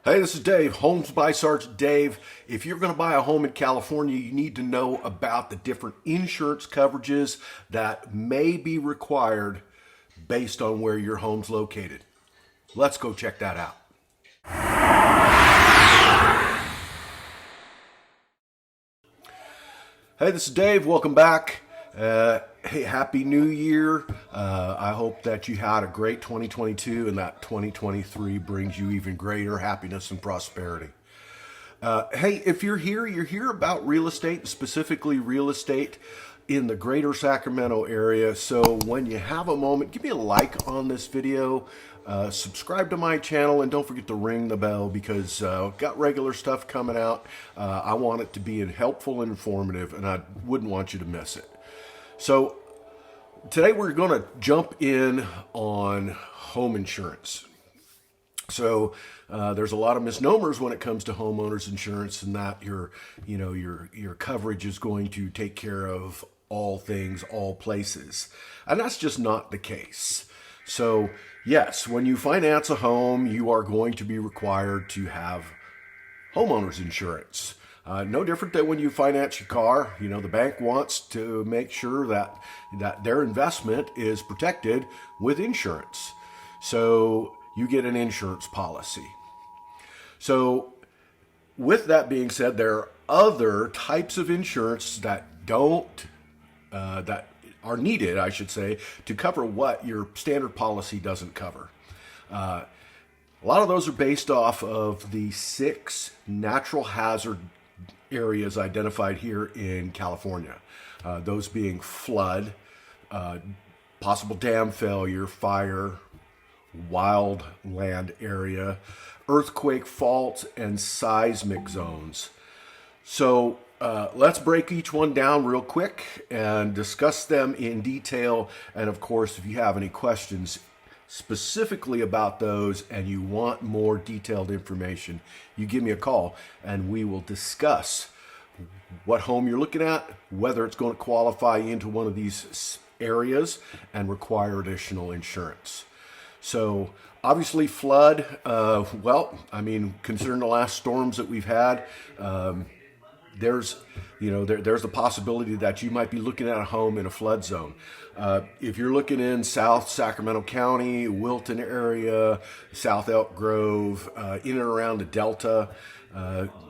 Hey, this is Dave, Homes by Sergeant Dave. If you're going to buy a home in California, you need to know about the different insurance coverages that may be required based on where your home's located. Let's go check that out. Hey, this is Dave. Welcome back. Hey, Happy New Year. I hope that you had a great 2022 and that 2023 brings you even greater happiness and prosperity. Hey, if you're here about real estate, specifically real estate in the greater Sacramento area. So when you have a moment, give me a like on this video, subscribe to my channel, and don't forget to ring the bell because I've got regular stuff coming out. I want it to be helpful and informative, and I wouldn't want you to miss it. So today we're going to jump in on home insurance. So there's a lot of misnomers when it comes to homeowners insurance, and that your coverage is going to take care of all things, all places, and that's just not the case. So yes, when you finance a home, you are going to be required to have homeowners insurance. No different than when you finance your car. You know, the bank wants to make sure that their investment is protected with insurance. So you get an insurance policy. So with that being said, there are other types of insurance that are needed, I should say, to cover what your standard policy doesn't cover. A lot of those are based off of the 6 natural hazard areas identified here in California. Those being flood, possible dam failure, fire, wildland area, earthquake fault, and seismic zones. So let's break each one down real quick and discuss them in detail. And of course, if you have any questions specifically about those and you want more detailed information, you give me a call and we will discuss what home you're looking at, whether it's going to qualify into one of these areas and require additional insurance. So obviously flood, considering the last storms that we've had, there's the possibility that you might be looking at a home in a flood zone. If you're looking in South Sacramento County, Wilton area, South Elk Grove, in and around the Delta,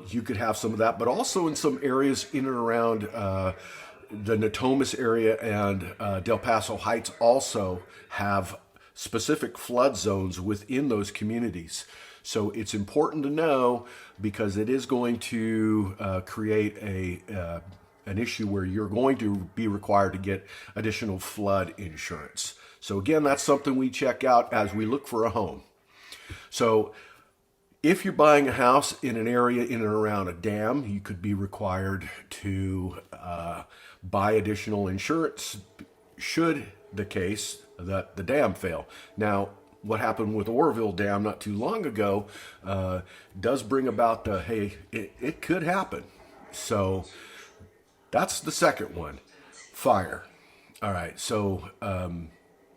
you could have some of that, but also in some areas in and around the Natomas area and Del Paso Heights also have specific flood zones within those communities. So it's important to know because it is going to create an issue where you're going to be required to get additional flood insurance. So again, that's something we check out as we look for a home. So if you're buying a house in an area in and around a dam, you could be required to buy additional insurance should the case that the dam fail. Now, what happened with Oroville Dam not too long ago does bring about it could happen. So that's the second one, fire. All right, so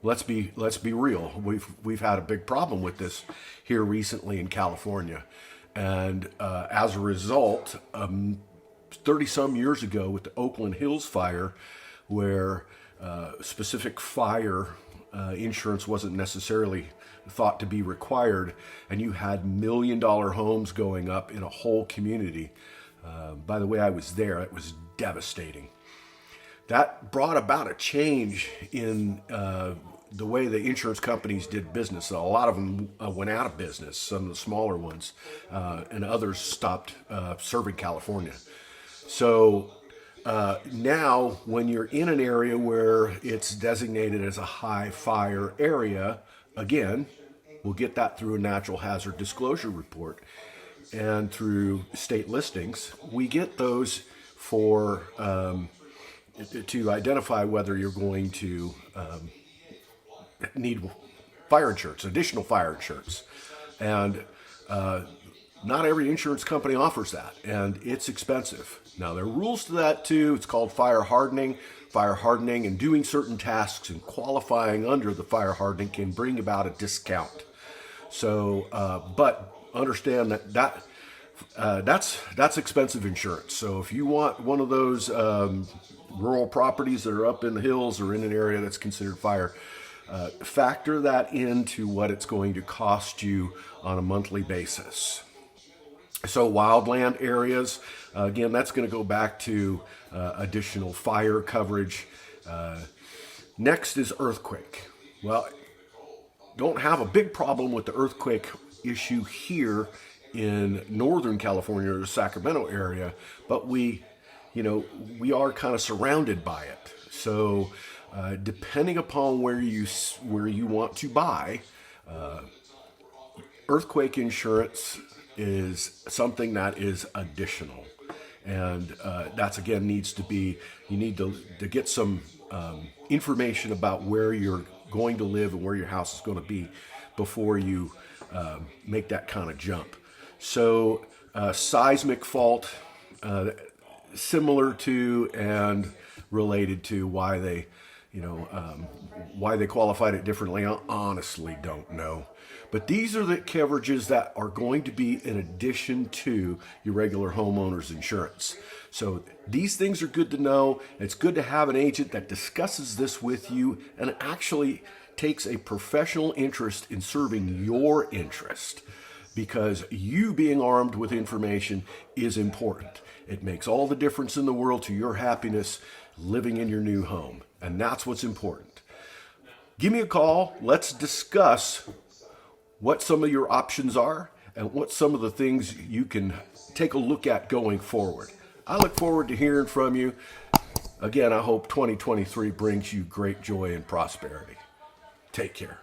let's be real. We've had a big problem with this here recently in California, and as a result, 30 some years ago with the Oakland Hills fire, where specific fire insurance wasn't necessarily thought to be required, and you had $1 million homes going up in a whole community. By the way, I was there. It was devastating. That brought about a change in the way the insurance companies did business. A lot of them went out of business, some of the smaller ones, and others stopped serving California. So now, when you're in an area where it's designated as a high fire area, again, we'll get that through a natural hazard disclosure report and through state listings. We get those for to identify whether you're going to need fire insurance, additional fire insurance, and not every insurance company offers that, and it's expensive. Now, there are rules to that too. It's called fire hardening. Fire hardening and doing certain tasks and qualifying under the fire hardening can bring about a discount. So, but understand that's expensive insurance. So if you want one of those rural properties that are up in the hills or in an area that's considered fire, factor that into what it's going to cost you on a monthly basis. So wildland areas, again, that's going to go back to additional fire coverage. Next is earthquake. Well, don't have a big problem with the earthquake issue here in Northern California or the Sacramento area, but we are kind of surrounded by it. So depending upon where you want to buy, earthquake insurance is something that is additional, and that's again needs to be, you need to get some information about where you're going to live and where your house is going to be before you make that kind of jump. So seismic fault, similar to and related to why they qualified it differently, I honestly don't know. But these are the coverages that are going to be in addition to your regular homeowner's insurance. So these things are good to know. It's good to have an agent that discusses this with you and actually takes a professional interest in serving your interest, because you being armed with information is important. It makes all the difference in the world to your happiness living in your new home, and that's what's important. Give me a call. Let's discuss what some of your options are and what some of the things you can take a look at going forward. I look forward to hearing from you. Again, I hope 2023 brings you great joy and prosperity. Take care.